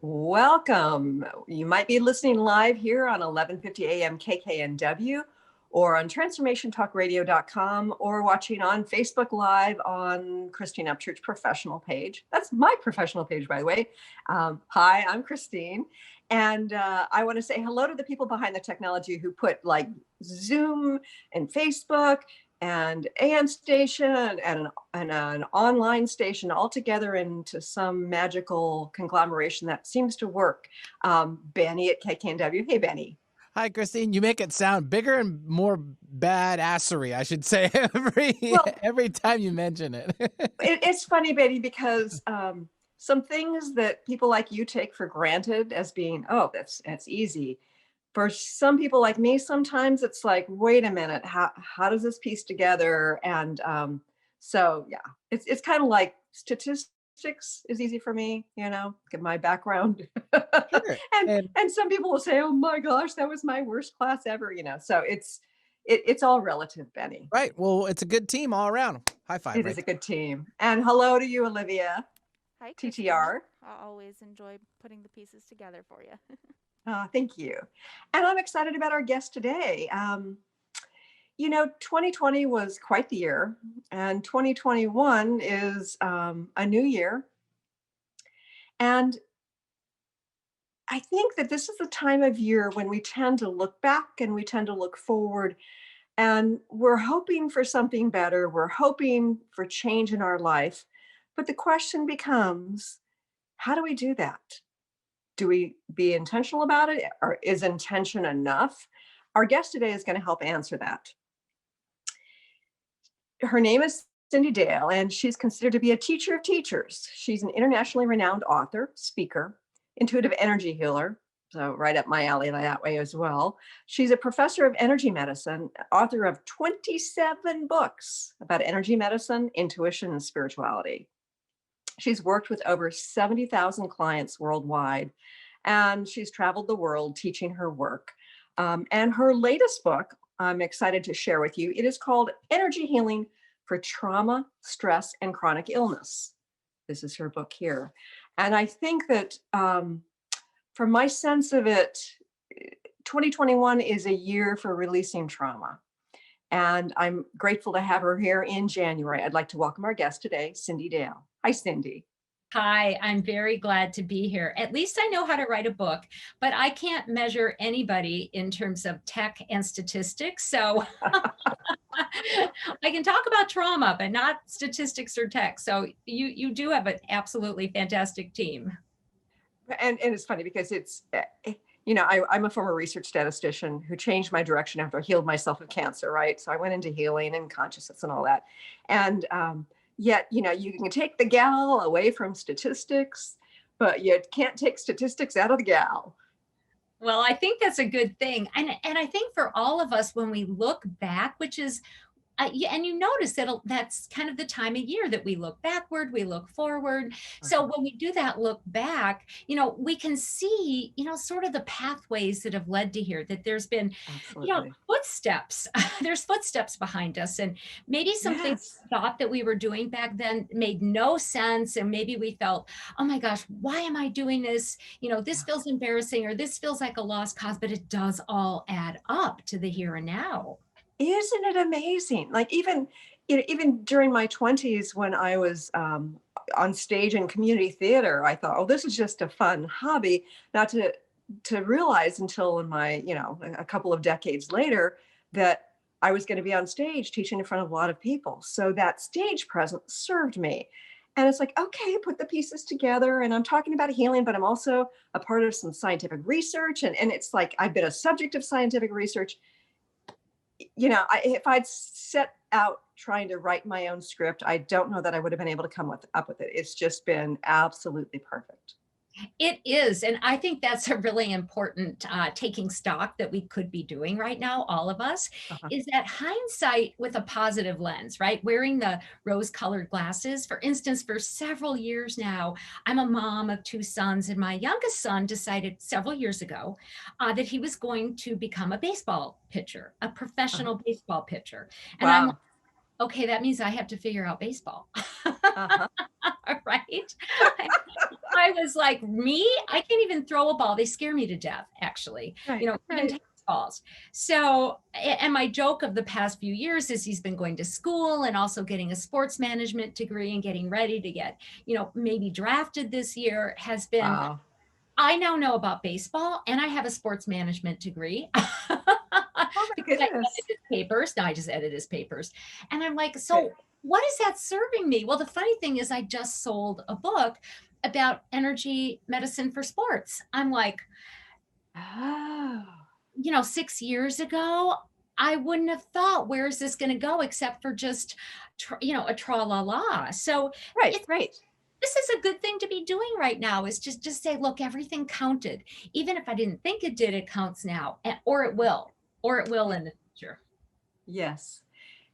Welcome. You might be listening live here on 1150 AM KKNW or on transformationtalkradio.com or watching on Facebook Live on Christine Upchurch professional page. That's my professional page, by the way. Hi, I'm Christine. And I want to say hello to the people behind the technology who put like Zoom and Facebook and AM station and an online station all together into some magical conglomeration that seems to work. Benny at KKNW. Hey, Benny. Hi, Christine. You make it sound bigger and more badassery, I should say, every time you mention it. It's funny, Benny, because some things that people like you take for granted as being, oh, that's easy. For some people like me, sometimes it's like, wait a minute, how does this piece together? And so, yeah, it's kind of like statistics is easy for me, get my background. Sure. and some people will say, oh my gosh, that was my worst class ever, so it's all relative, Benny. Right. Well, it's a good team all around. High five. It is a good team. And hello to you, Olivia. Hi, Christine. TTR. I always enjoy putting the pieces together for you. Thank you. And I'm excited about our guest today. 2020 was quite the year, and 2021 is a new year. And I think that this is the time of year when we tend to look back and we tend to look forward, and we're hoping for something better. We're hoping for change in our life. But the question becomes, how do we do that? Do we be intentional about it, or is intention enough? Our guest today is going to help answer that. Her name is Cyndi Dale, and she's considered to be a teacher of teachers. She's an internationally renowned author, speaker, intuitive energy healer, so right up my alley that way as well. She's a professor of energy medicine, author of 27 books about energy medicine, intuition, and spirituality. She's worked with over 70,000 clients worldwide, and she's traveled the world teaching her work. And her latest book, I'm excited to share with you. It is called Energy Healing for Trauma, Stress, and Chronic Illness. This is her book here. And I think that from my sense of it, 2021 is a year for releasing trauma. And I'm grateful to have her here in January. I'd like to welcome our guest today, Cyndi Dale. Hi, Cyndi. Hi, I'm very glad to be here. At least I know how to write a book, but I can't measure anybody in terms of tech and statistics. So I can talk about trauma, but not statistics or tech. So you do have an absolutely fantastic team. And it's funny because it's, I'm a former research statistician who changed my direction after I healed myself of cancer, right? So I went into healing and consciousness and all that. And yet, you can take the gal away from statistics, but you can't take statistics out of the gal. Well, I think that's a good thing. And I think for all of us, when we look back, which is, and you notice that that's kind of the time of year that we look backward, we look forward. So when we do that look back, we can see, sort of the pathways that have led to here, that there's been, footsteps. There's footsteps behind us. And maybe something thought that we were doing back then made no sense. And maybe we felt, oh my gosh, why am I doing this? This feels embarrassing, or this feels like a lost cause, but it does all add up to the here and now. Isn't it amazing? Like even during my 20s, when I was on stage in community theater, I thought, oh, this is just a fun hobby. Not to realize until in my, a couple of decades later, that I was going to be on stage teaching in front of a lot of people. So that stage presence served me. And it's like, okay, put the pieces together. And I'm talking about healing, but I'm also a part of some scientific research. And it's like, I've been a subject of scientific research. If I'd set out trying to write my own script, I don't know that I would have been able to come up with it. It's just been absolutely perfect. It is. And I think that's a really important taking stock that we could be doing right now, all of us, Uh-huh. is that hindsight with a positive lens, right? Wearing the rose colored glasses. For instance, for several years now, I'm a mom of two sons, and my youngest son decided several years ago that he was going to become a baseball pitcher, a Uh-huh. professional baseball pitcher. And I'm like, Wow. okay, that means I have to figure out baseball. Uh-huh. Right? I was like, me? I can't even throw a ball. They scare me to death, actually. Right. You know, even Right. tennis balls. So, and my joke of the past few years is he's been going to school and also getting a sports management degree and getting ready to get, you know, maybe drafted this year has been, Wow. I now know about baseball and I have a sports management degree. Oh my I edit goodness. his papers. Now I just edit his papers. And I'm like, Right. so what is that serving me? Well, the funny thing is I just sold a book about energy medicine for sports. I'm like, Oh. you know, 6 years ago, I wouldn't have thought, where is this going to go except for just, you know, a tra la la. So Right. it's, Right. this is a good thing to be doing right now, is just say, look, everything counted. Even if I didn't think it did, it counts now, or it will, in the future. Yes.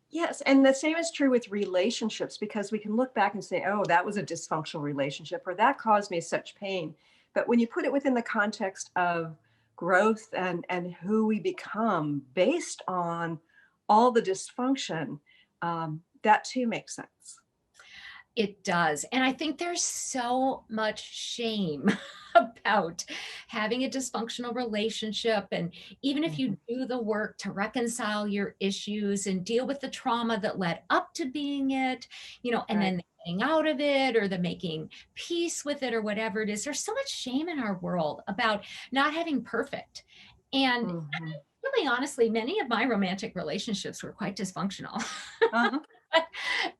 Yes. And the same is true with relationships, because we can look back and say, oh, that was a dysfunctional relationship, or that caused me such pain. But when you put it within the context of growth and who we become based on all the dysfunction, that too makes sense. It does. And I think there's so much shame about having a dysfunctional relationship. And even if you do the work to reconcile your issues and deal with the trauma that led up to being it, you know, and Right. then getting out of it or the making peace with it or whatever it is, there's so much shame in our world about not having perfect. And Mhm. really, honestly, many of my romantic relationships were quite dysfunctional. Uh-huh.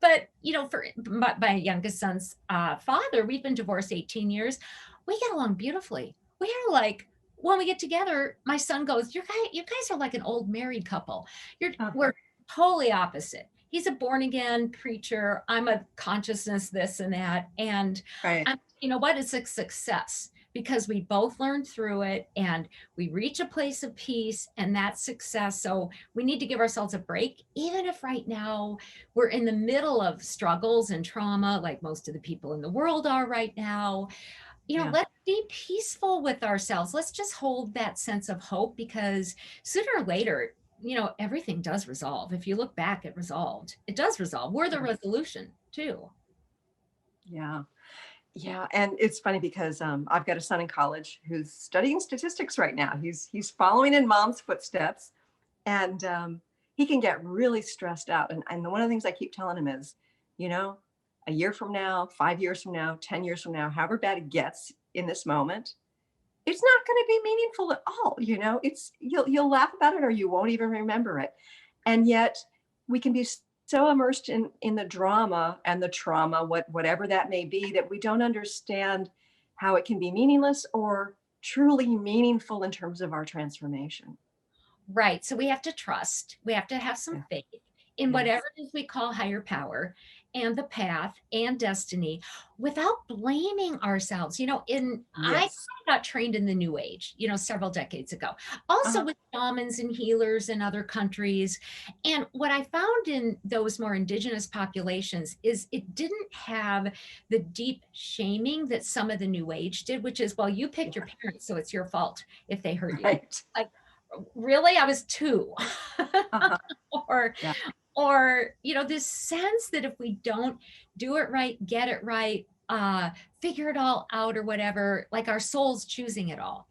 But you know, for my youngest son's father, we've been divorced 18 years. We get along beautifully. We are like, when we get together, my son goes, you guys are like an old married couple. Uh-huh. We're totally opposite. He's a born again preacher. I'm a consciousness this and that. And Right. you know what? It's a success because we both learned through it and we reach a place of peace, and that's success. So we need to give ourselves a break, even if right now we're in the middle of struggles and trauma, like most of the people in the world are right now. You know, Yeah. let's be peaceful with ourselves. Let's just hold that sense of hope, because sooner or later, you know, everything does resolve. If you look back, it resolved. It does resolve. We're the resolution too. Yeah. Yeah. And it's funny because I've got a son in college who's studying statistics right now. He's following in mom's footsteps, and he can get really stressed out. And one of the things I keep telling him is, you know, a year from now, 5 years from now, 10 years from now, however bad it gets in this moment, it's not going to be meaningful at all. You know, it's you'll laugh about it or you won't even remember it. And yet we can be so immersed in the drama and the trauma, whatever that may be, that we don't understand how it can be meaningless or truly meaningful in terms of our transformation. Right. So we have to trust, we have to have some Yeah. faith in Yes. whatever it is we call higher power and the path and destiny, without blaming ourselves. You know, I Yes. got trained in the new age, you know, several decades ago, also Uh-huh. with shamans and healers in other countries. And what I found in those more indigenous populations is it didn't have the deep shaming that some of the new age did, which is, well, you picked your parents, so it's your fault if they hurt you. Right. Like, really? I was two. Uh-huh. or Yeah. or you know, this sense that if we don't do it right, get it right, figure it all out or whatever, like our soul's choosing it all.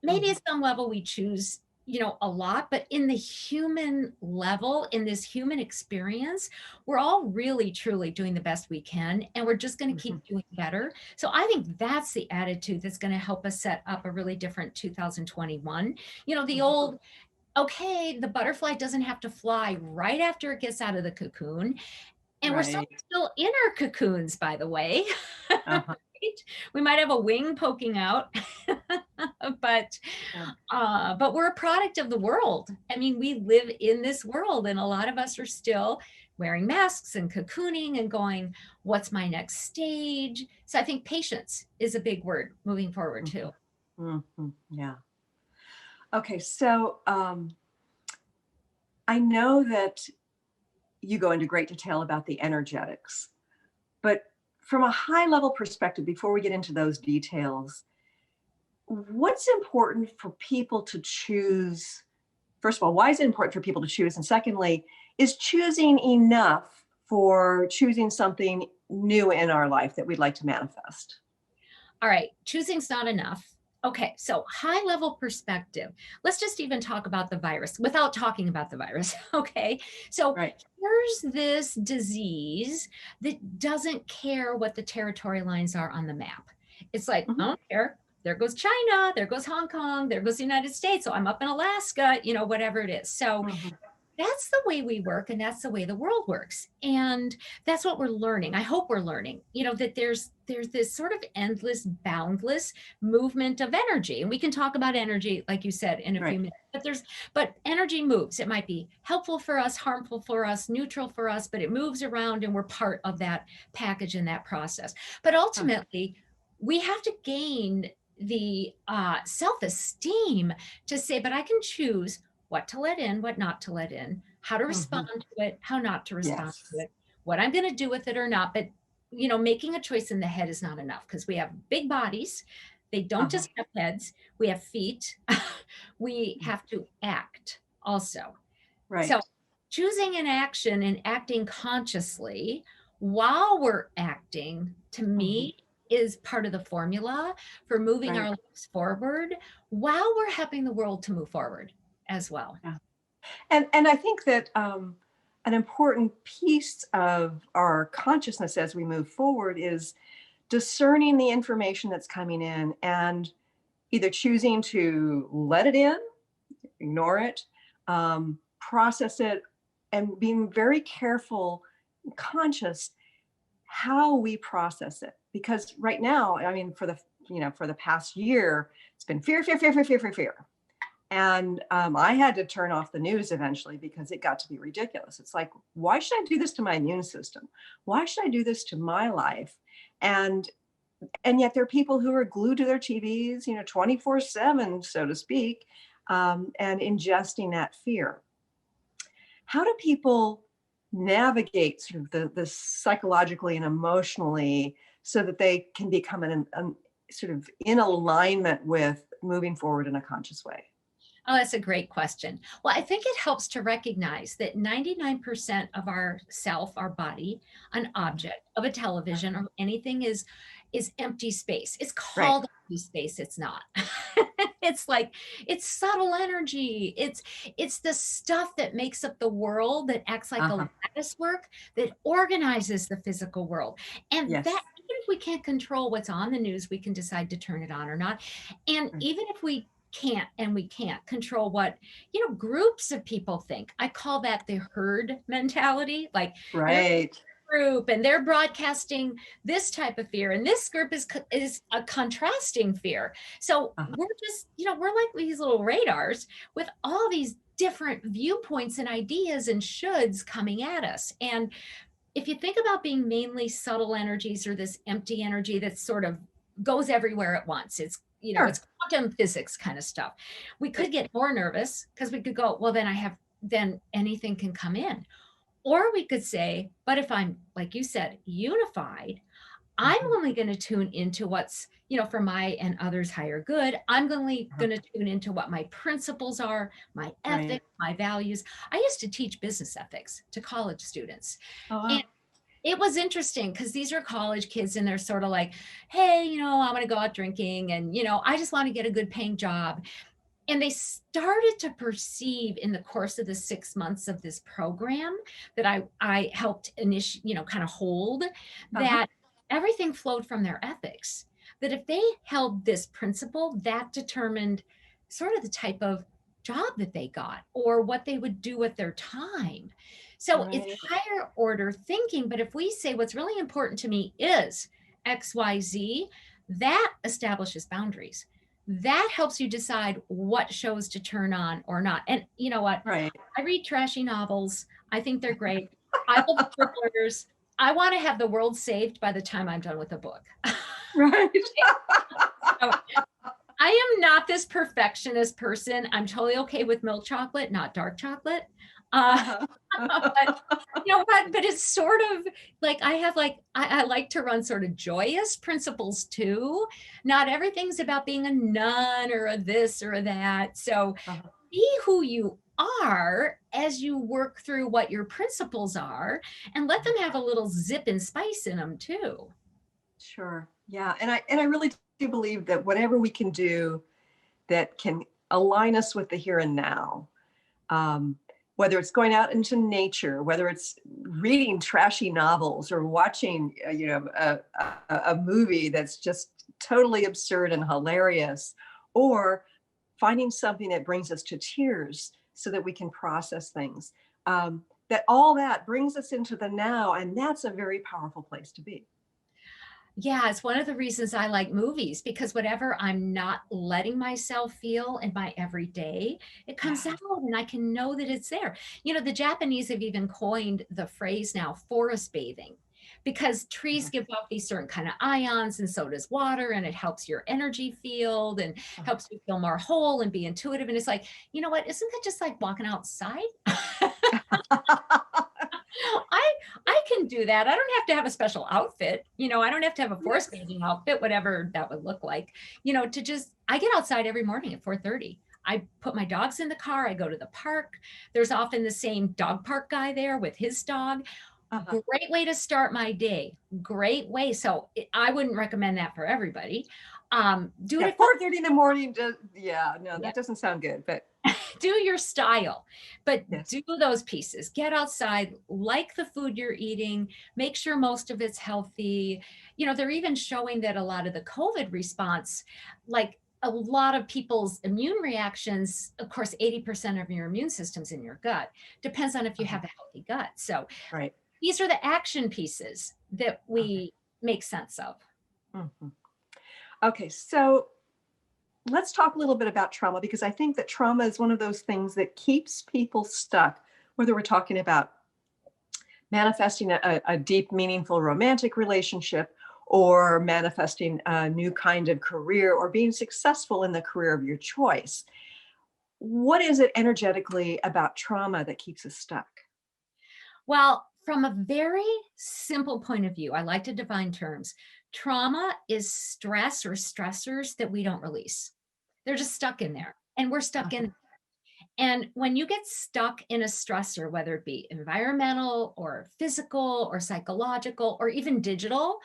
Maybe Mhm. at some level we choose, you know, a lot, but in the human level, in this human experience, we're all really truly doing the best we can, and we're just going to keep Mhm. doing better. So I think that's the attitude that's going to help us set up a really different 2021. You know, the Mhm. old, okay, the butterfly doesn't have to fly right after it gets out of the cocoon. And we're Right. still in our cocoons, by the way. Uh-huh. Right? We might have a wing poking out, but Yeah. but we're a product of the world. I mean, we live in this world, and a lot of us are still wearing masks and cocooning and going, what's my next stage? So I think patience is a big word moving forward too. Yeah. Okay. So I know that you go into great detail about the energetics, but from a high level perspective, before we get into those details, what's important for people to choose? First of all, why is it important for people to choose? And secondly, is choosing enough for choosing something new in our life that we'd like to manifest? All right, choosing's not enough. Okay, so high level perspective. Let's just even talk about the virus without talking about the virus. Okay, so Right. here's this disease that doesn't care what the territory lines are on the map. It's like, I don't care. There goes China, there goes Hong Kong, there goes the United States. So I'm up in Alaska, whatever it is. So that's the way we work, and that's the way the world works, and that's what we're learning. I hope we're learning, that there's this sort of endless, boundless movement of energy, and we can talk about energy, like you said, in a few minutes. But energy moves. It might be helpful for us, harmful for us, neutral for us, but it moves around, and we're part of that package in that process. But ultimately, we have to gain the self-esteem to say, but I can choose what to let in, what not to let in, how to respond to it, how not to respond to it, what I'm going to do with it or not. But, making a choice in the head is not enough, because we have big bodies. They don't just have heads. We have feet. We have to act also. Right. So choosing an action and acting consciously while we're acting, to me, is part of the formula for moving our lives forward while we're helping the world to move forward as well. Yeah. And I think that an important piece of our consciousness as we move forward is discerning the information that's coming in and either choosing to let it in, ignore it, process it, and being very careful, conscious how we process it. Because right now, I mean, for the past year, it's been fear, fear, fear, fear, fear, fear, fear. And I had to turn off the news eventually because it got to be ridiculous. It's like, why should I do this to my immune system? Why should I do this to my life? And yet there are people who are glued to their TVs, 24/7, so to speak, and ingesting that fear. How do people navigate sort of the psychologically and emotionally so that they can become sort of in alignment with moving forward in a conscious way? Oh, that's a great question. Well, I think it helps to recognize that 99% of our self, our body, an object of a television or anything is empty space. It's called empty space. It's not. It's like, it's subtle energy. It's the stuff that makes up the world, that acts like a lattice work, that organizes the physical world. And that, even if we can't control what's on the news, we can decide to turn it on or not. And even if we can't control what groups of people think. I call that the herd mentality. Like, group, and they're broadcasting this type of fear, and this group is a contrasting fear. So we're just we're like these little radars with all these different viewpoints and ideas and shoulds coming at us. And if you think about being mainly subtle energies, or this empty energy that sort of goes everywhere at once, it's it's quantum physics kind of stuff. We could get more nervous because we could go, well, then anything can come in. Or we could say, but if I'm, like you said, unified, I'm only going to tune into what's, for my and others' higher good. I'm only going to tune into what my principles are, my ethics, my values. I used to teach business ethics to college students. And it was interesting because these are college kids, and they're sort of like, hey, I'm going to go out drinking, and, I just want to get a good paying job. And they started to perceive in the course of the 6 months of this program that I helped kind of hold, that everything flowed from their ethics. That if they held this principle, that determined sort of the type of job that they got or what they would do with their time. So it's higher order thinking. But if we say what's really important to me is XYZ, that establishes boundaries. That helps you decide what shows to turn on or not. And you know what? I read trashy novels. I think they're great. I love thrillers. I want to have the world saved by the time I'm done with the book. Right. So, I am not this perfectionist person. I'm totally okay with milk chocolate, not dark chocolate. But you know what? But it's sort of like I have I like to run sort of joyous principles too. Not everything's about being a nun or a this or a that. So Uh-huh. be who you are as you work through what your principles are, and let them have a little zip and spice in them too. Sure. Yeah. And I really do believe that whatever we can do that can align us with the here and now, um, whether it's going out into nature, whether it's reading trashy novels or watching, a movie that's just totally absurd and hilarious, or finding something that brings us to tears so that we can process things. That all that brings us into the now, and that's a very powerful place to be. Yeah, it's one of the reasons I like movies, because whatever I'm not letting myself feel in my everyday, it comes Yeah. out and I can know that it's there. You know, the Japanese have even coined the phrase now, forest bathing, because trees Uh-huh. give off these certain kind of ions, and so does water, and it helps your energy field and helps you feel more whole and be intuitive. And it's like, you know what? Isn't that just like walking outside? I can do that. I don't have to have a special outfit. You know, I don't have to have a forest bathing outfit, whatever that would look like. You know, to just I get outside every morning at 4:30. I put my dogs in the car. I go to the park. There's often the same dog park guy there with his dog. Uh-huh. Great way to start my day. Great way. So I wouldn't recommend that for everybody. Do it Yeah, at 4:30 in the morning. No, yeah, that doesn't sound good. But do your style, but yes. do those pieces. Get outside, like the food you're eating, make sure most of it's healthy. You know, they're even showing that a lot of the COVID response, like a lot of people's immune reactions, of course, 80% of your immune system's in your gut. Depends on if you Uh-huh. have a healthy gut. So Right. these are the action pieces that Okay. we make sense of. Mhm. Okay. So let's talk a little bit about trauma, because I think that trauma is one of those things that keeps people stuck, whether we're talking about manifesting a deep, meaningful romantic relationship, or manifesting a new kind of career, or being successful in the career of your choice. What is it energetically about trauma that keeps us stuck? Well, from a very simple point of view, I like to define terms. Trauma is stress or stressors that we don't release. They're just stuck in there, and we're stuck Uh-huh. in. And when you get stuck in a stressor, whether it be environmental or physical or psychological or even digital,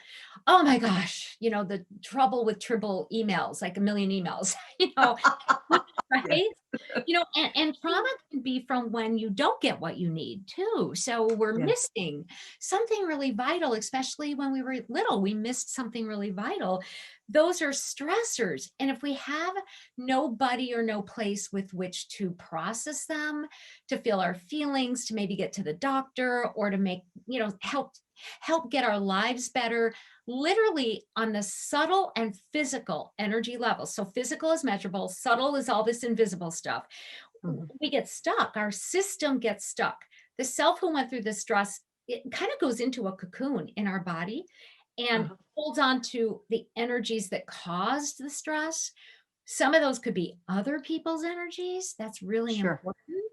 oh my gosh, you know, the trouble with triple emails, like a million emails, you know, Yes. right? You know, and trauma can be from when you don't get what you need too. So we're Yes. missing something really vital, especially when we were little, we missed something really vital. Those are stressors. And if we have nobody or no place with which to process them, to feel our feelings, to maybe get to the doctor, or to make, you know, help get our lives better, literally on the subtle and physical energy level. So physical is measurable, subtle is all this invisible stuff. Mhm. We get stuck, our system gets stuck. The self who went through the stress, it kind of goes into a cocoon in our body and Uh-huh. holds on to the energies that caused the stress. Some of those could be other people's energies. That's really Sure. important.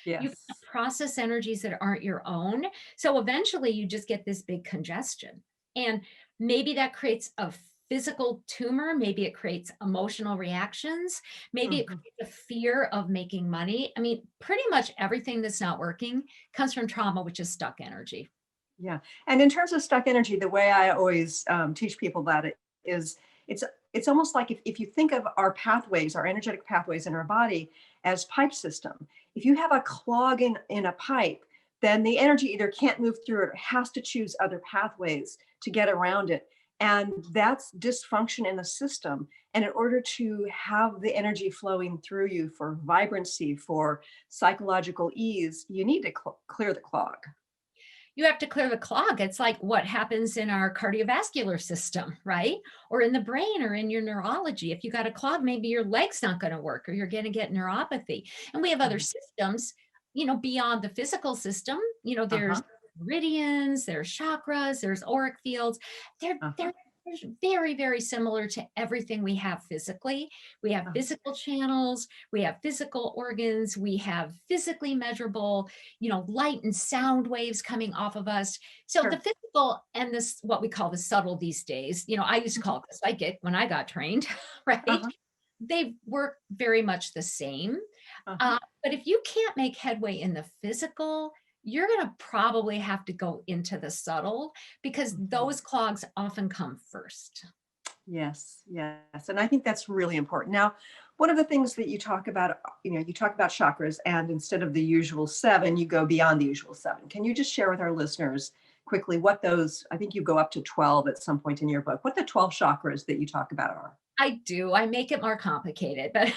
You Yes. can't process energies that aren't your own. So eventually you just get this big congestion. And maybe that creates a physical tumor. Maybe it creates emotional reactions. Maybe it Mhm. creates a fear of making money. I mean, pretty much everything that's not working comes from trauma, which is stuck energy. Yeah. And in terms of stuck energy, the way I always teach people about it is it's it's almost like if you think of our pathways, our energetic pathways in our body as pipe system. If you have a clog in a pipe, then the energy either can't move through it or has to choose other pathways to get around it. And that's dysfunction in the system. And in order to have the energy flowing through you for vibrancy, for psychological ease, you need to clear the clog. You have to clear the clog. It's like what happens in our cardiovascular system, right? Or in the brain or in your neurology. If you got a clog, maybe your leg's not going to work or you're going to get neuropathy. And we have other Mhm. systems, you know, beyond the physical system. You know, there's Uh-huh. meridians, there's chakras, there's auric fields. They're very, very similar to everything we have physically. We have physical channels, we have physical organs, we have physically measurable, light and sound waves coming off of us. So the physical and this, what we call the subtle these days, I used to call it the psychic when I got trained, right? They work very much the same. But if you can't make headway in the physical, you're going to probably have to go into the subtle, because those clogs often come first. Yes. And I think that's really important. Now, one of the things that you talk about, you talk about chakras, and instead of the usual 7, you go beyond the usual 7. Can you just share with our listeners quickly what those, I think you go up to 12 at some point in your book, what the 12 chakras that you talk about are? I do. I make it more complicated, but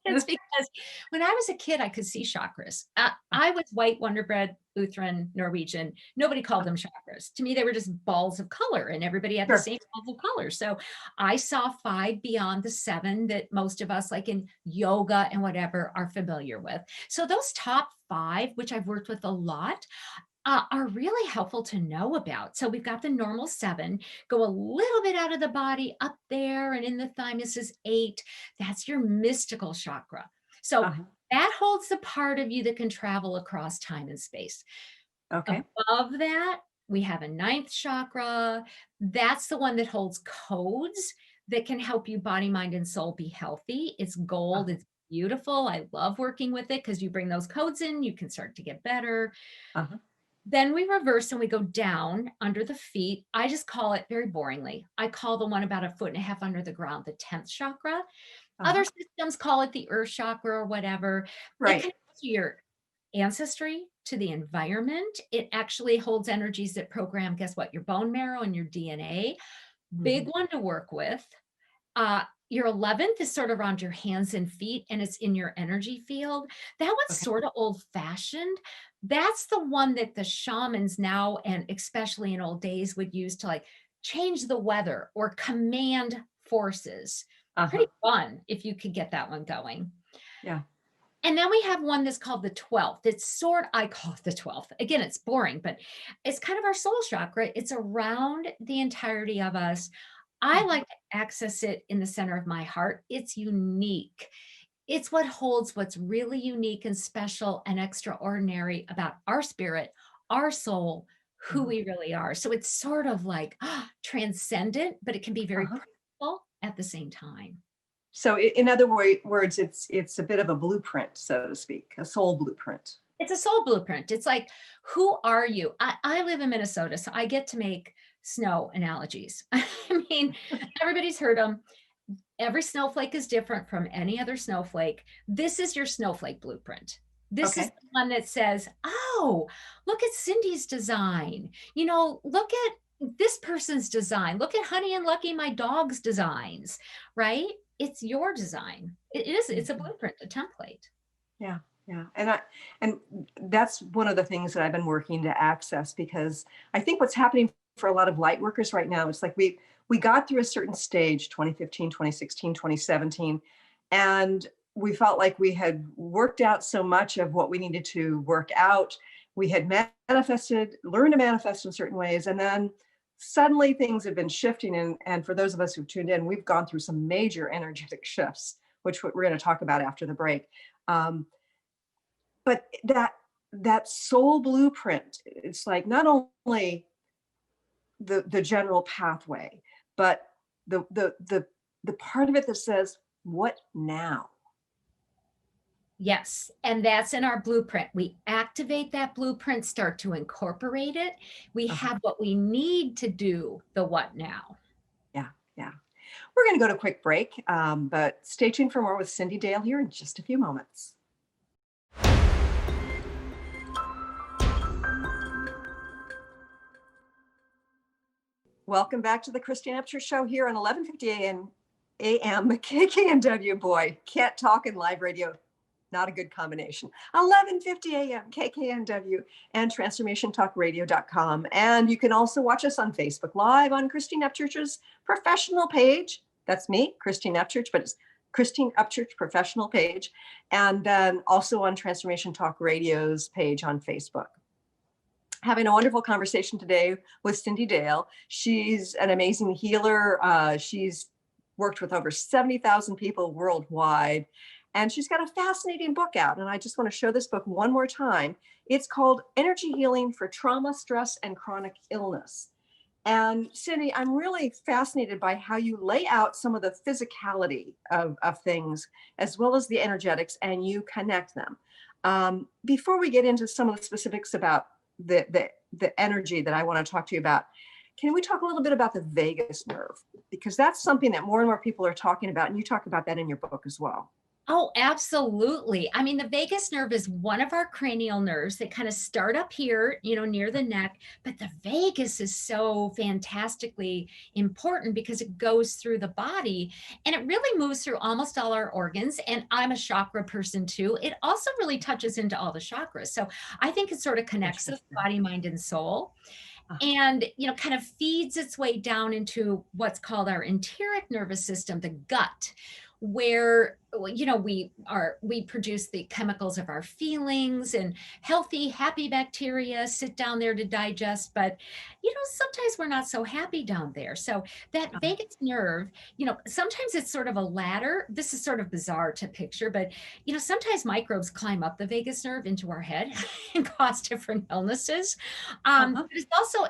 it's because when I was a kid, I could see chakras. I was white, Wonder Bread, Lutheran, Norwegian. Nobody called them chakras. To me, they were just balls of color, and everybody had the same balls of color. So I saw 5 beyond the 7 that most of us, like in yoga and whatever, are familiar with. So those top 5, which I've worked with a lot, are really helpful to know about. So we've got the normal 7, go a little bit out of the body up there, and in the thymus is 8. That's your mystical chakra. So that holds the part of you that can travel across time and space. Above that, we have a 9th chakra. That's the one that holds codes that can help you body, mind, and soul be healthy. It's gold. It's beautiful. I love working with it because you bring those codes in, you can start to get better. Then we reverse and we go down under the feet. I just call it, very boringly, I call the one about 1.5 feet under the ground the 10th chakra. Other systems call it the earth chakra or whatever. It connects to your ancestry, to the environment. It actually holds energies that program, guess what, your bone marrow and your DNA. Big one to work with. Your 11th is sort of around your hands and feet, and it's in your energy field. That one's sort of old-fashioned. That's the one that the shamans now, and especially in old days, would use to like change the weather or command forces. Pretty fun if you could get that one going. And then we have one that's called the 12th. I call it the 12th. Again, it's boring, but it's kind of our soul chakra. It's around the entirety of us. I like to access it in the center of my heart. It's unique. It's what holds what's really unique and special and extraordinary about our spirit, our soul, who we really are. So it's sort of like transcendent, but it can be very practical at the same time. So in other words, it's a bit of a blueprint, so to speak, a soul blueprint. It's a soul blueprint. It's like, who are you? I live in Minnesota, so I get to make snow analogies. I mean, everybody's heard them. Every snowflake is different from any other snowflake. This is your snowflake blueprint. This is the one that says, oh, look at Cyndi's design. Look at this person's design. Look at Honey and Lucky, my dog's designs, right? It's your design. It's a blueprint, a template. Yeah. And that's one of the things that I've been working to access, because I think what's happening for a lot of light workers right now, it's like we got through a certain stage, 2015, 2016, 2017, and we felt like we had worked out so much of what we needed to work out. We had learned to manifest in certain ways, and then suddenly things have been shifting. And for those of us who've tuned in, we've gone through some major energetic shifts, which we're going to talk about after the break. But that soul blueprint, it's like not only the general pathway, but the part of it that says, what now? Yes. And that's in our blueprint. We activate that blueprint, start to incorporate it. We have what we need to do the what now. Yeah. We're going to go to a quick break, but stay tuned for more with Cyndi Dale here in just a few moments. Welcome back to the Christine Upchurch Show here on 1150 AM KKNW. Boy, can't talk in live radio. Not a good combination. 1150 AM KKNW and transformationtalkradio.com. And you can also watch us on Facebook Live on Christine Upchurch's professional page. That's me, Christine Upchurch, but it's Christine Upchurch professional page. And then also on Transformation Talk Radio's page on Facebook. having a wonderful conversation today with Cyndi Dale. She's an amazing healer. She's worked with over 70,000 people worldwide. And she's got a fascinating book out. And I just want to show this book one more time. It's called Energy Healing for Trauma, Stress, and Chronic Illness. And Cyndi, I'm really fascinated by how you lay out some of the physicality of things, as well as the energetics, and you connect them. Before we get into some of the specifics about the energy that I want to talk to you about, can we talk a little bit about the vagus nerve? Because that's something that more and more people are talking about, and you talk about that in your book as well. Oh, absolutely. I mean, the vagus nerve is one of our cranial nerves that kind of start up here, near the neck, but the vagus is so fantastically important because it goes through the body and it really moves through almost all our organs. And I'm a chakra person too. It also really touches into all the chakras. So I think it sort of connects us, body, mind, and soul. And, kind of feeds its way down into what's called our enteric nervous system, the gut, where we produce the chemicals of our feelings, and healthy, happy bacteria sit down there to digest. But, sometimes we're not so happy down there. So that vagus nerve, sometimes it's sort of a ladder. This is sort of bizarre to picture, but, sometimes microbes climb up the vagus nerve into our head and cause different illnesses. But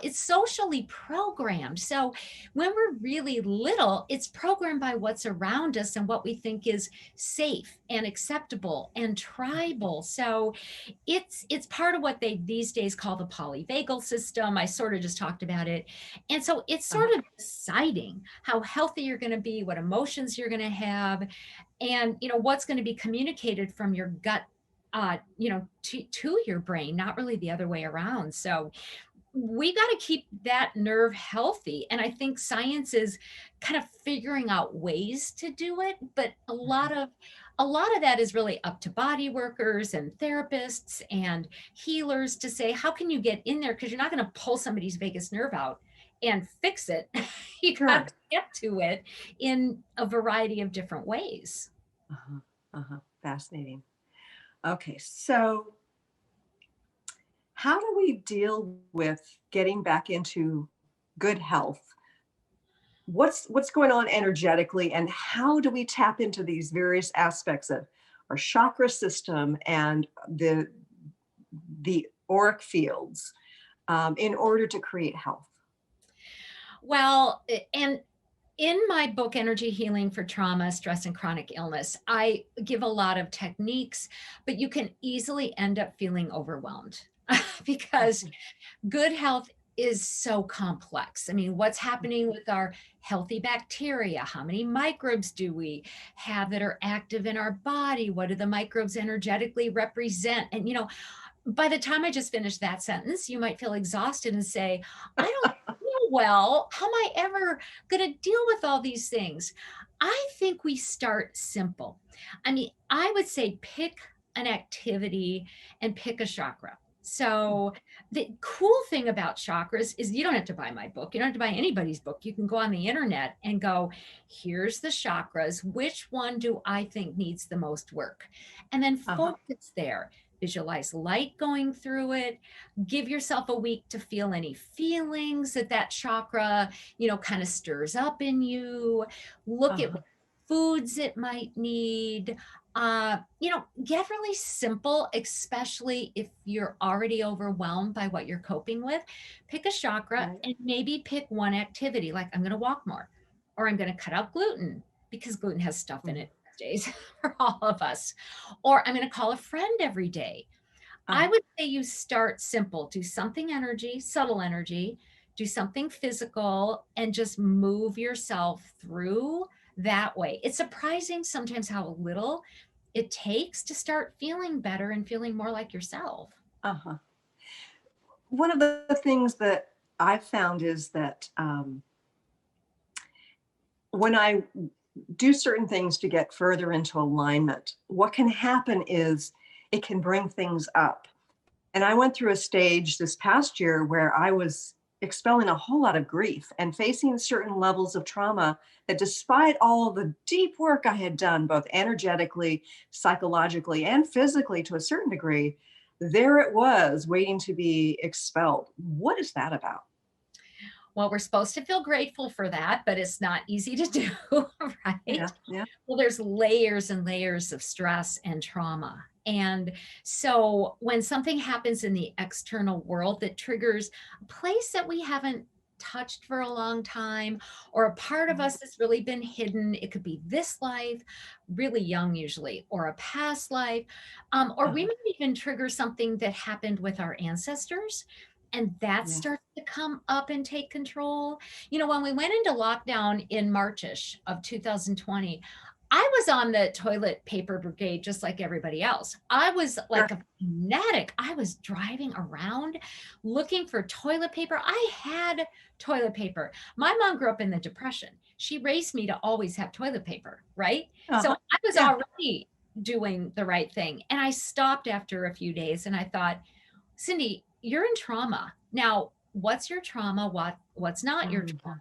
it's socially programmed. So when we're really little, it's programmed by what's around us and what we think is safe and acceptable and tribal. So it's part of what they these days call the polyvagal system. I sort of just talked about it. And so it's sort of deciding how healthy you're going to be, what emotions you're going to have, and what's going to be communicated from your gut to your brain, not really the other way around. So we got to keep that nerve healthy. And I think science is kind of figuring out ways to do it. But a lot of that is really up to body workers and therapists and healers to say, how can you get in there? Because you're not going to pull somebody's vagus nerve out and fix it. You got to get to it in a variety of different ways. Fascinating. Okay, so how do we deal with getting back into good health? What's going on energetically, and how do we tap into these various aspects of our chakra system and the auric fields in order to create health? Well, and in my book, Energy Healing for Trauma, Stress, and Chronic Illness, I give a lot of techniques, but you can easily end up feeling overwhelmed because good health is so complex. I mean, what's happening with our healthy bacteria? How many microbes do we have that are active in our body? What do the microbes energetically represent? And, by the time I just finished that sentence, you might feel exhausted and say, I don't feel well. How am I ever going to deal with all these things? I think we start simple. I mean, I would say pick an activity and pick a chakra. So the cool thing about chakras is you don't have to buy my book. You don't have to buy anybody's book. You can go on the internet and go, here's the chakras. Which one do I think needs the most work? And then focus there. Visualize light going through it. Give yourself a week to feel any feelings that chakra, kind of stirs up in you. Look at what foods it might need. Get really simple, especially if you're already overwhelmed by what you're coping with. Pick a chakra and maybe pick one activity, like I'm going to walk more, or I'm going to cut out gluten because gluten has stuff in it these days for all of us, or I'm going to call a friend every day. I would say you start simple, do something subtle energy, do something physical, and just move yourself through that way. It's surprising sometimes how little it takes to start feeling better and feeling more like yourself. One of the things that I found is that when I do certain things to get further into alignment, what can happen is it can bring things up. And I went through a stage this past year where I was expelling a whole lot of grief and facing certain levels of trauma that, despite all the deep work I had done, both energetically, psychologically, and physically to a certain degree, there it was waiting to be expelled. What is that about? Well, we're supposed to feel grateful for that, but it's not easy to do, right? Yeah. Well, there's layers and layers of stress and trauma. And so when something happens in the external world that triggers a place that we haven't touched for a long time, or a part of us that's really been hidden, it could be this life, really young usually, or a past life, or we might even trigger something that happened with our ancestors. And that starts to come up and take control. You know, when we went into lockdown in Marchish of 2020, I was on the toilet paper brigade just like everybody else. I was like a fanatic. I was driving around looking for toilet paper. I had toilet paper. My mom grew up in the Depression. She raised me to always have toilet paper, right? So I was already doing the right thing. And I stopped after a few days and I thought, Cyndi, you're in trauma. Now, what's your trauma? What's not your trauma?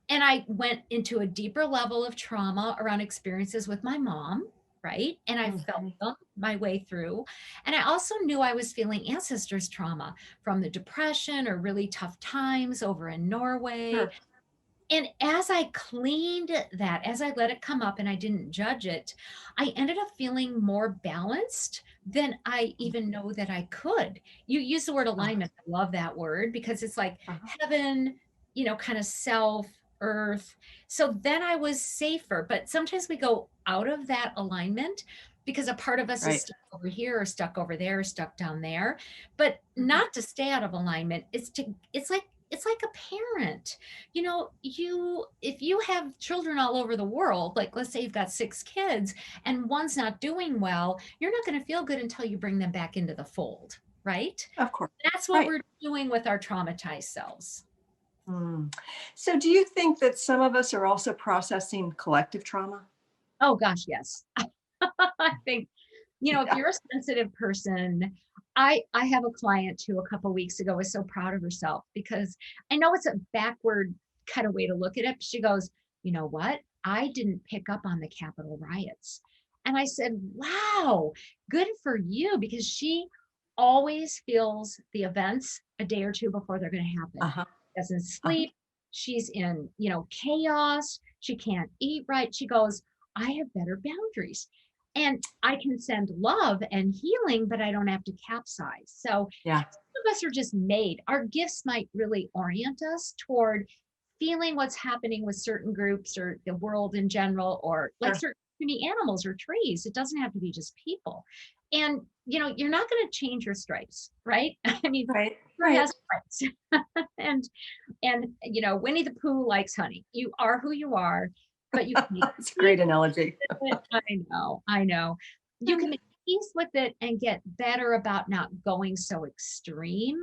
And I went into a deeper level of trauma around experiences with my mom, right? And I felt them my way through. And I also knew I was feeling ancestors' trauma from the Depression or really tough times over in Norway. And as I cleaned that, as I let it come up and I didn't judge it, I ended up feeling more balanced than I even know that I could. You use the word alignment. I love that word because it's like heaven, you know, kind of self, earth. So then I was safer. But sometimes we go out of that alignment because a part of us is stuck over here or stuck over there or stuck down there. But not to stay out of alignment. It's like a parent. You know, if you have children all over the world, like let's say you've got 6 kids and one's not doing well, you're not going to feel good until you bring them back into the fold, right? Of course. That's what we're doing with our traumatized selves. So do you think that some of us are also processing collective trauma? Oh gosh, yes. I think, you know, if you're a sensitive person, I have a client who a couple of weeks ago was so proud of herself because I know it's a backward kind of way to look at it. But she goes, you know what? I didn't pick up on the Capitol riots. And I said, wow, good for you, because she always feels the events a day or two before they're going to happen. Doesn't sleep. She's in, you know, chaos. She can't eat right. She goes, I have better boundaries. And I can send love and healing, but I don't have to capsize. So some of us are just made. Our gifts might really orient us toward feeling what's happening with certain groups or the world in general, or like certain animals or trees. It doesn't have to be just people. And, you know, you're not going to change your stripes, right? I mean, who has stripes? and, you know, Winnie the Pooh likes honey. You are who you are. But you can That's a great analogy. I know. You can make peace with it and get better about not going so extreme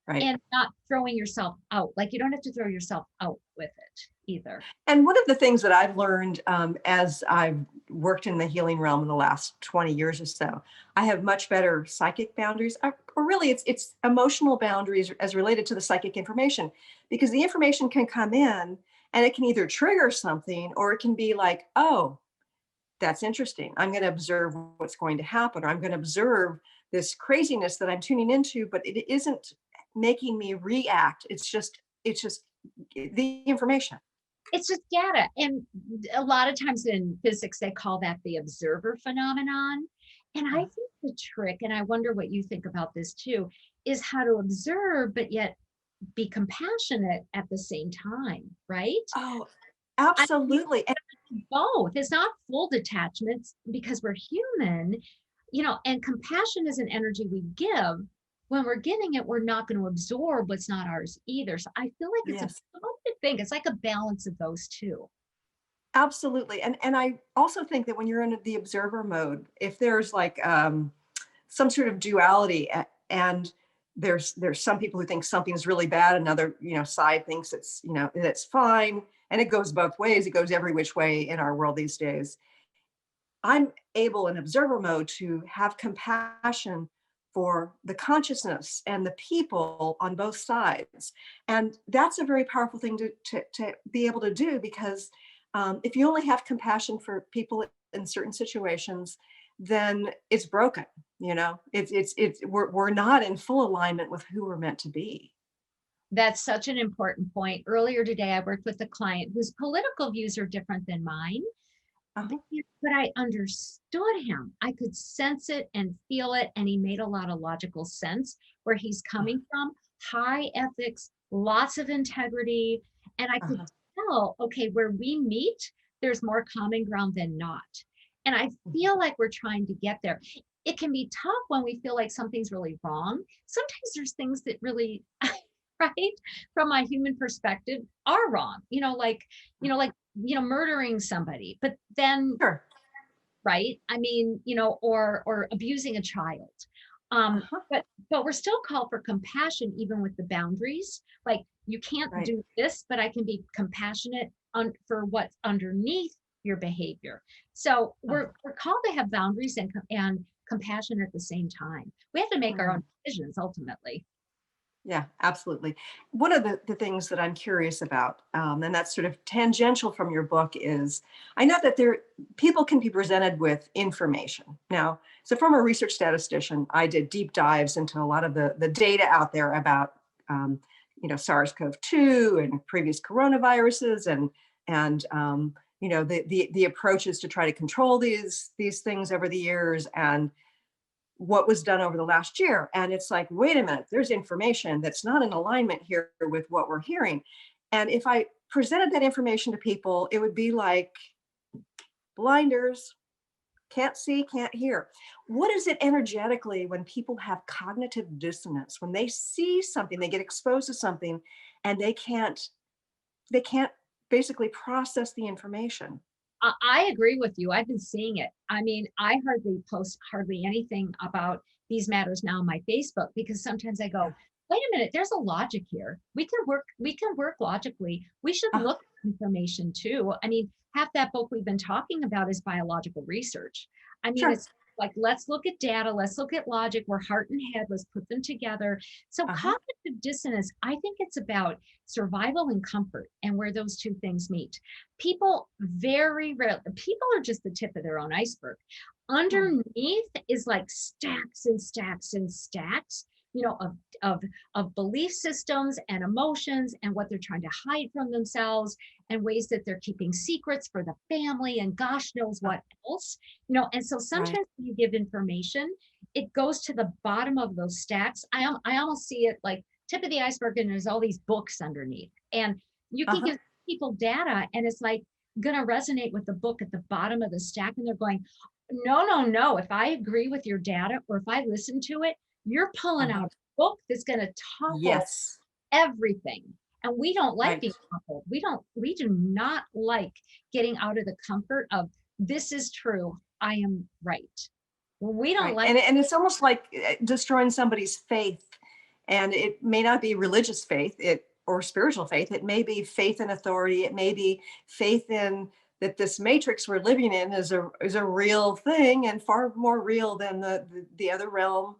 and not throwing yourself out. Like you don't have to throw yourself out with it either. And one of the things that I've learned as I've worked in the healing realm in the last 20 years or so, I have much better psychic boundaries, or really it's emotional boundaries as related to the psychic information, because the information can come in and it can either trigger something or it can be like, oh, that's interesting. I'm going to observe what's going to happen, or I'm going to observe this craziness that I'm tuning into, but it isn't making me react. It's just the information. It's just data. And a lot of times in physics, they call that the observer phenomenon. And I think the trick, and I wonder what you think about this too, is how to observe, but yet be compassionate at the same time, right? Oh, absolutely. And both. It's not full detachments because we're human, you know, and compassion is an energy we give. When we're giving it, we're not going to absorb what's not ours either. So I feel like it's a good thing. It's like a balance of those two. Absolutely. And I also think that when you're in the observer mode, if there's like some sort of duality and there's some people who think something's really bad, another, you know, side thinks it's, you know, that's fine. And it goes both ways. It goes every which way in our world these days. I'm able in observer mode to have compassion for the consciousness and the people on both sides. And that's a very powerful thing to be able to do, because if you only have compassion for people in certain situations, then it's broken. We're not in full alignment with who we're meant to be. That's such an important point. Earlier today, I worked with a client whose political views are different than mine, Uh-huh. but I understood him. I could sense it and feel it, and he made a lot of logical sense where he's coming from. High ethics, lots of integrity, and I could Uh-huh. tell, okay, where we meet, there's more common ground than not. And I feel like we're trying to get there. It can be tough when we feel like something's really wrong. Sometimes there's things that really right, from my human perspective, are wrong, murdering somebody, but then Sure. right, I mean, or abusing a child. Uh-huh. But we're still called for compassion, even with the boundaries. Like, you can't Right. do this, but I can be compassionate for what's underneath your behavior. So we're called to have boundaries and compassion at the same time. We have to make our own decisions ultimately. Yeah, absolutely. One of the things that I'm curious about, and that's sort of tangential from your book, is I know that people can be presented with information. Now, so from a research statistician, I did deep dives into a lot of the data out there about, SARS-CoV-2 and previous coronaviruses, and the approaches to try to control these things over the years, and what was done over the last year. And it's like, wait a minute, there's information that's not in alignment here with what we're hearing. And if I presented that information to people, it would be like blinders, can't see, can't hear. What is it energetically when people have cognitive dissonance, when they see something, they get exposed to something, and they can't basically process the information? I agree with you. I've been seeing it. I mean, I hardly post hardly anything about these matters now on my Facebook, because sometimes I go, wait a minute, there's a logic here. We can work logically. We should Uh-huh. look at information too. I mean, half that book we've been talking about is biological research. I mean, Sure. it's like, let's look at data, let's look at logic, we're heart and head, let's put them together. So Uh-huh. cognitive dissonance, I think it's about survival and comfort and where those two things meet. People very rarely, people are just the tip of their own iceberg. Underneath is like stacks and stacks and stacks, of belief systems and emotions and what they're trying to hide from themselves and ways that they're keeping secrets for the family and gosh knows what else. And so Right. sometimes when you give information, it goes to the bottom of those stacks. I almost see it like tip of the iceberg, and there's all these books underneath. And you can Uh-huh. give people data, and it's like going to resonate with the book at the bottom of the stack. And they're going, no, no, no. If I agree with your data or if I listen to it, you're pulling Uh-huh. out a book that's going to topple Yes. everything. And we don't like being Right. toppled. We do not like getting out of the comfort of this is true. I am right. We don't Right. like. And it's almost like destroying somebody's faith. And it may not be religious faith or spiritual faith. It may be faith in authority. It may be faith in that this matrix we're living in is a real thing, and far more real than the other realm.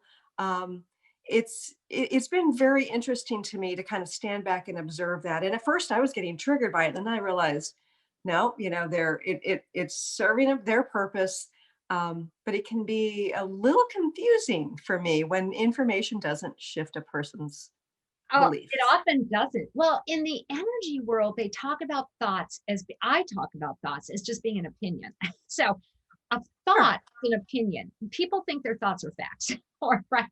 It's been very interesting to me to kind of stand back and observe that. And at first I was getting triggered by it. Then I realized, no, it's serving their purpose. But it can be a little confusing for me when information doesn't shift a person's Oh, it beliefs. often doesn't. Well, in the energy world, they talk about thoughts I talk about thoughts as just being an opinion. So a Sure. thought is an opinion. People think their thoughts are facts, or right?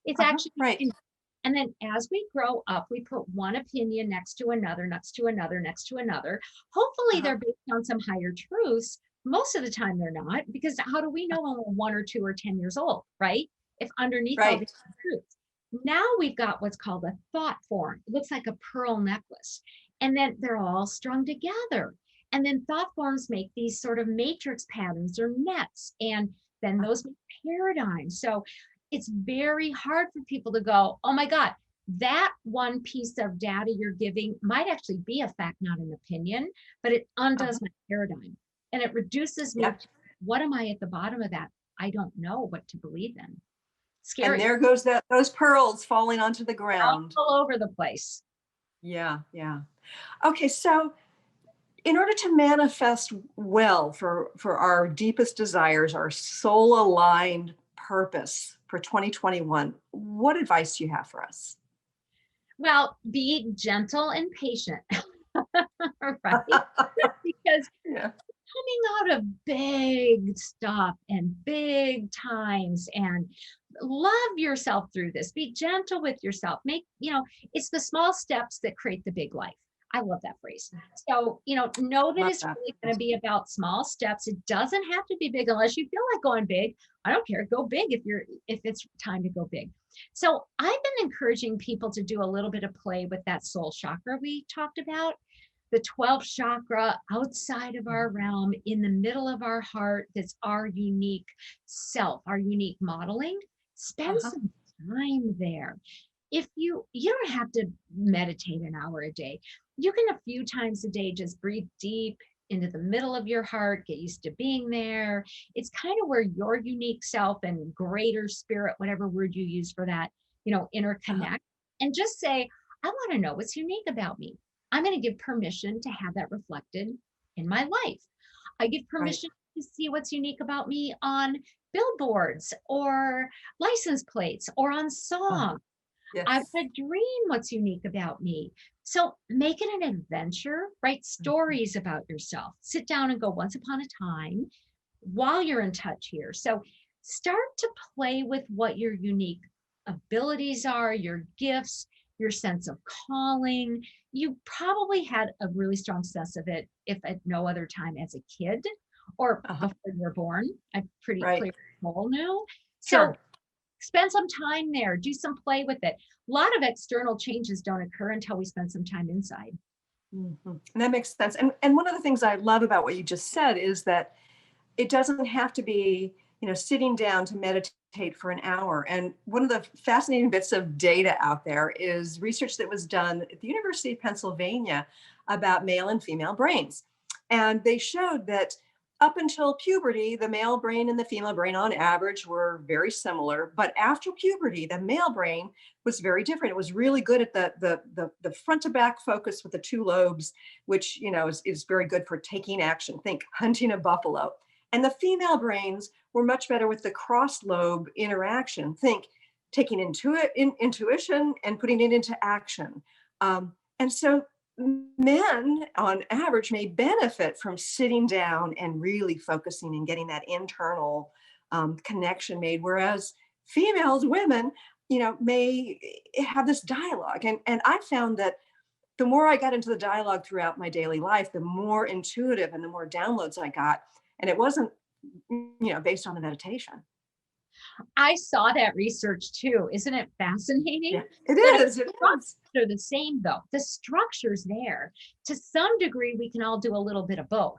It's Uh-huh. actually an Right. opinion. And then as we grow up, we put one opinion next to another, next to another, next to another. Hopefully Uh-huh. they're based on some higher truths. Most of the time they're not, because how do we know when we're 1 or 2 or 10 years old, right? If underneath all Right. these truths. Now we've got what's called a thought form. It looks like a pearl necklace. And then they're all strung together. And then thought forms make these sort of matrix patterns or nets. And then those make paradigms. So it's very hard for people to go, oh my God, that one piece of data you're giving might actually be a fact, not an opinion, but it Uh-huh. undoes my paradigm. And it reduces me Yep. to, what am I at the bottom of that? I don't know what to believe in. And Scary. there goes those pearls falling onto the ground. All over the place. Yeah. Yeah. Okay. So in order to manifest well for our deepest desires, our soul aligned purpose for 2021, what advice do you have for us? Well, be gentle and patient, right? Because Yeah. coming out of big stuff and big times, and love yourself through this. Be gentle with yourself. It's the small steps that create the big life. I love that phrase. So, know that Love it's that. really going to be about small steps. It doesn't have to be big unless you feel like going big. I don't care. Go big if it's time to go big. So I've been encouraging people to do a little bit of play with that soul chakra we talked about. The 12th chakra outside of our realm, in the middle of our heart, that's our unique self, our unique modeling. Spend some time there. If you don't have to meditate an hour a day. You can a few times a day just breathe deep into the middle of your heart, get used to being there. It's kind of where your unique self and greater spirit, whatever word you use for that, interconnect, and just say, I want to know what's unique about me. I'm going to give permission to have that reflected in my life. I give permission to see what's unique about me on billboards or license plates or on songs. Yes. I want to dream what's unique about me. So make it an adventure, write stories about yourself, sit down and go once upon a time while you're in touch here. So start to play with what your unique abilities are, your gifts, your sense of calling. You probably had a really strong sense of it, if at no other time as a kid or before you were born. I'm pretty clear all now. So spend some time there, do some play with it. A lot of external changes don't occur until we spend some time inside. Mm-hmm. And that makes sense. And one of the things I love about what you just said is that it doesn't have to be, sitting down to meditate for an hour. And one of the fascinating bits of data out there is research that was done at the University of Pennsylvania about male and female brains. And they showed that up until puberty, the male brain and the female brain on average were very similar. But after puberty, the male brain was very different. It was really good at the front to back focus with the two lobes, which is very good for taking action. Think hunting a buffalo. And the female brains were much better with the cross lobe interaction. Think taking intuition and putting it into action. And so men on average may benefit from sitting down and really focusing and getting that internal connection made, whereas females, women, may have this dialogue. And I found that the more I got into the dialogue throughout my daily life, the more intuitive and the more downloads I got. And it wasn't, based on the meditation. I saw that research too. Isn't it fascinating? Yeah, it is. They're the same though. The structure's there. To some degree, we can all do a little bit of both,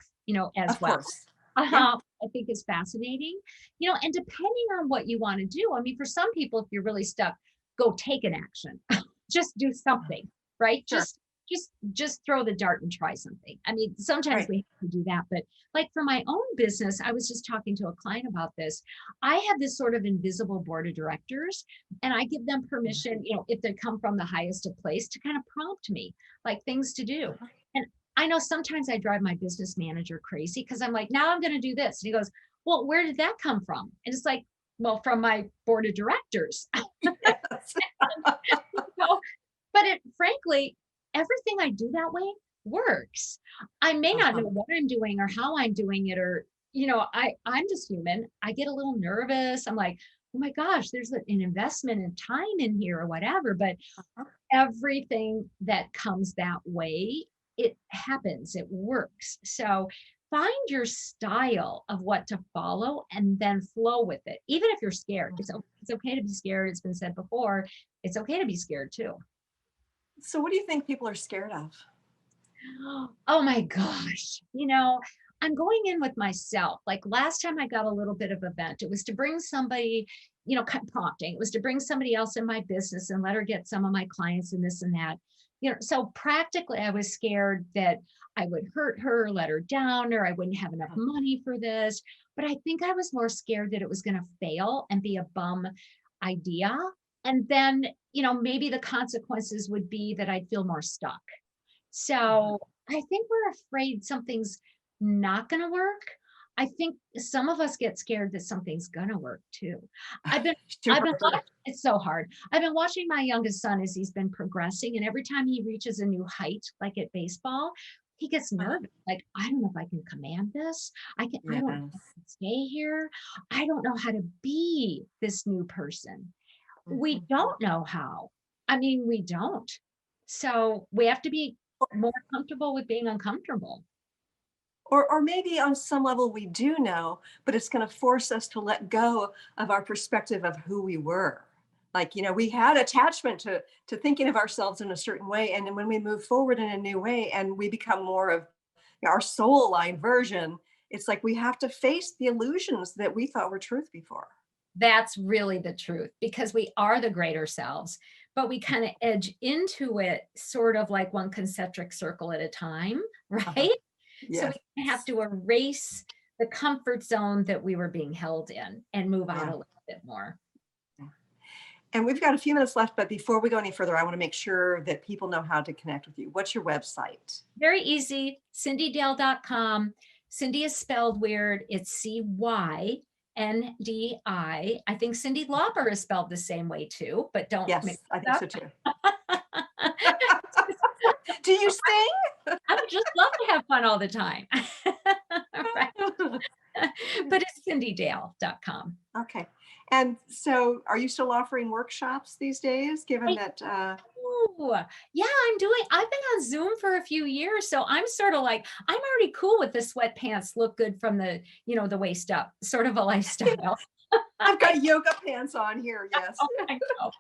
as well. Course. I think is fascinating, and depending on what you want to do. I mean, for some people, if you're really stuck, go take an action. Just do something, right? Sure. Just throw the dart and try something. I mean, sometimes we have to do that, but like for my own business, I was just talking to a client about this. I have this sort of invisible board of directors, and I give them permission, if they come from the highest of place, to kind of prompt me like things to do. And I know sometimes I drive my business manager crazy because I'm like, now I'm going to do this. And he goes, well, where did that come from? And it's like, well, from my board of directors. Yes. But frankly, everything I do that way works. I may not know what I'm doing or how I'm doing it, or, I'm just human. I get a little nervous. I'm like, oh my gosh, there's an investment in time in here or whatever. But everything that comes that way, it happens, it works. So find your style of what to follow and then flow with it. Even if you're scared, it's okay to be scared. It's been said before. It's okay to be scared too. So what do you think people are scared of? Oh my gosh. I'm going in with myself. Like last time I got a little bit of a vent, it was to bring somebody, prompting. It was to bring somebody else in my business and let her get some of my clients and this and that. So practically I was scared that I would hurt her, let her down, or I wouldn't have enough money for this. But I think I was more scared that it was going to fail and be a bum idea. And then, maybe the consequences would be that I'd feel more stuck. So I think we're afraid something's not going to work. I think some of us get scared that something's going to work too. I've been, Sure. it's so hard. I've been watching my youngest son as he's been progressing, and every time he reaches a new height, like at baseball, he gets nervous. Like, I don't know if I can command this. I don't know if I Yes. can stay here. I don't know how to be this new person. We don't know how. I mean, we don't. So we have to be more comfortable with being uncomfortable. Or maybe on some level we do know, but it's going to force us to let go of our perspective of who we were. Like, we had attachment to thinking of ourselves in a certain way. And then when we move forward in a new way and we become more of our soul aligned version, it's like we have to face the illusions that we thought were truth before. That's really the truth, because we are the greater selves, but we kind of edge into it sort of like one concentric circle at a time, right? So Yes. we have to erase the comfort zone that we were being held in and move out a little bit more. And we've got a few minutes left, but before we go any further, I want to make sure that people know how to connect with you. What's your website? Very easy, cindydale.com. Cyndi is spelled weird. It's CYNDI. I think Cyndi Lauper is spelled the same way too, but don't mix Yes, I it think up. so too. Do you sing? I would just love to have fun all the time. Right. But it's cindydale.com. Okay. And so are you still offering workshops these days, given that? Ooh, yeah, I've been on Zoom for a few years. So I'm sort of like, I'm already cool with the sweatpants look good from the waist up, sort of a lifestyle. I've got yoga pants on here, yes. Oh, I know.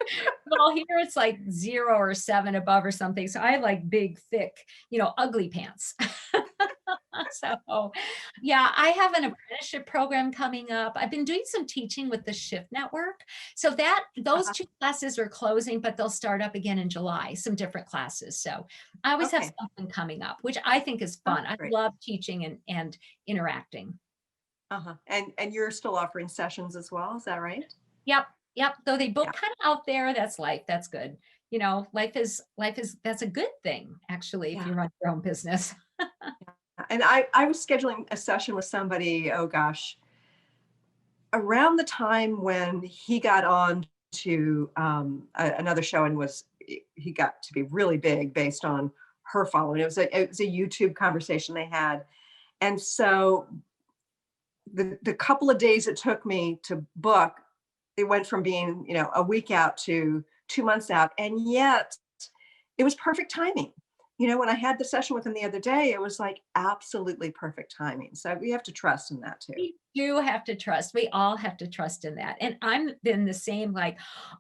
Well, here it's like 0 or 7 above or something. So I like big, thick, ugly pants. So yeah, I have an apprenticeship program coming up. I've been doing some teaching with the Shift Network. So those 2 classes are closing, but they'll start up again in July, some different classes. So I always have something coming up, which I think is fun. I love teaching and interacting. And you're still offering sessions as well, is that right? Yep. Though they both kind of out there, that's life. That's good. Life is that's a good thing, actually, if you run your own business. And I was scheduling a session with somebody, oh gosh, around the time when he got on to another show and he got to be really big based on her following. It was a YouTube conversation they had. And so the couple of days it took me to book, it went from being, a week out to 2 months out. And yet it was perfect timing. When I had the session with him the other day, it was like absolutely perfect timing. So we have to trust in that too. We do have to trust. We all have to trust in that. And I'm been the same, like,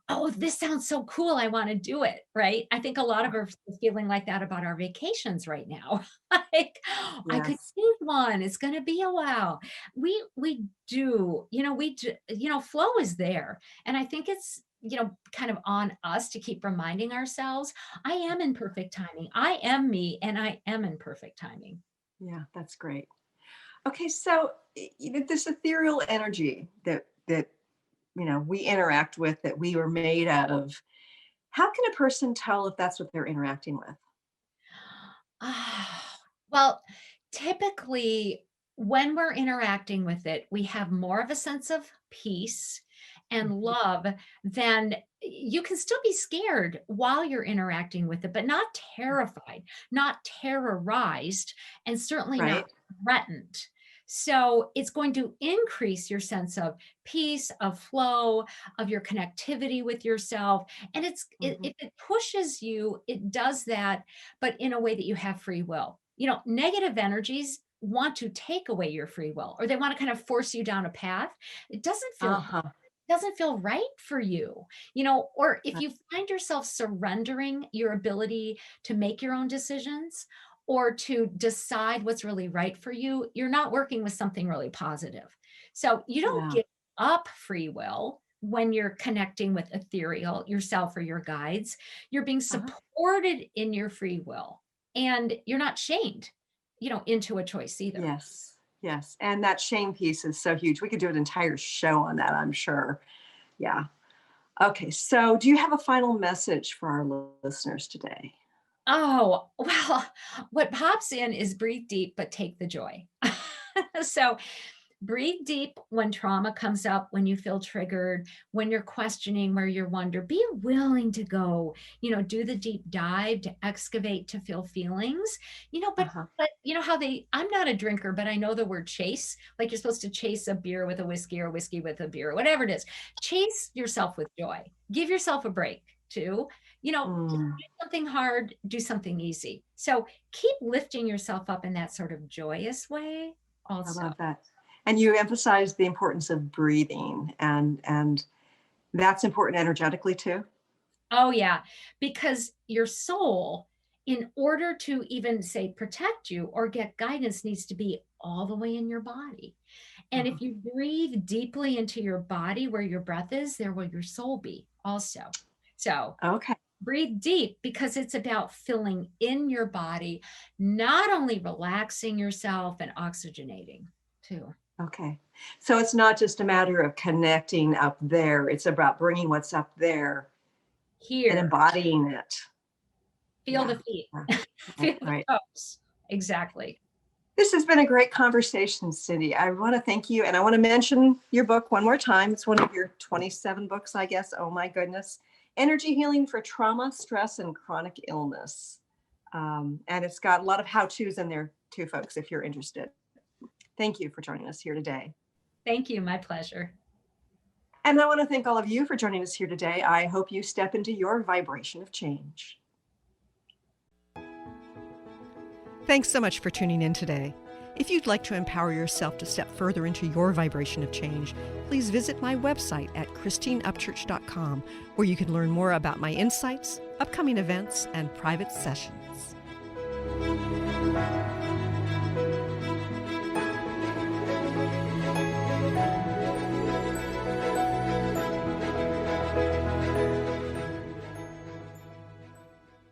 oh, this sounds so cool. I want to do it. Right. I think a lot of us are feeling like that about our vacations right now. Like, I could use one. It's going to be a while. We do, flow is there. And I think it's, kind of on us to keep reminding ourselves, I am in perfect timing. I am me, and I am in perfect timing. Yeah, that's great. Okay, so this ethereal energy that we interact with, that we were made of, how can a person tell if that's what they're interacting with? Well, typically when we're interacting with it, we have more of a sense of peace and love. Then you can still be scared while you're interacting with it, but not terrified, not terrorized, and certainly not threatened. So it's going to increase your sense of peace, of flow, of your connectivity with yourself. And if it pushes you, it does that, but in a way that you have free will. Negative energies want to take away your free will, or they want to kind of force you down a path. It doesn't feel right for you, or if you find yourself surrendering your ability to make your own decisions or to decide what's really right for you, you're not working with something really positive. So you don't give up free will when you're connecting with ethereal, yourself or your guides. You're being supported in your free will, and you're not shamed, into a choice either. Yes. And that shame piece is so huge. We could do an entire show on that, I'm sure. Yeah. Okay. So do you have a final message for our listeners today? Oh, well, what pops in is breathe deep, but take the joy. So breathe deep when trauma comes up, when you feel triggered, when you're questioning, where you wonder, be willing to go, do the deep dive to excavate, to feel feelings, Uh-huh. but how I'm not a drinker, but I know the word chase, like you're supposed to chase a beer with a whiskey or whiskey with a beer, whatever it is. Chase yourself with joy. Give yourself a break too. Do Mm, something hard, do something easy. So keep lifting yourself up in that sort of joyous way I also. love that. And you emphasize the importance of breathing, and that's important energetically too. Oh, yeah. Because your soul, in order to even say protect you or get guidance, needs to be all the way in your body. And Mhm. if you breathe deeply into your body where your breath is, there will your soul be also. So Okay. breathe deep because it's about filling in your body, not only relaxing yourself and oxygenating too. Okay. So it's not just a matter of connecting up there. It's about bringing what's up there and Here, embodying it. feel Yeah. the feet, Yeah. feel Right. the Right. toes. Exactly. This has been a great conversation, Cyndi. I want to thank you. And I want to mention your book one more time. It's one of your 27 books, I guess. Oh my goodness. Energy Healing for Trauma, Stress, and Chronic Illness. And it's got a lot of how-tos in there too, folks, if you're interested. Thank you for joining us here today. Thank you. My pleasure. And I want to thank all of you for joining us here today. I hope you step into your vibration of change. Thanks so much for tuning in today. If you'd like to empower yourself to step further into your vibration of change, please visit my website at christineupchurch.com, where you can learn more about my insights, upcoming events, and private sessions.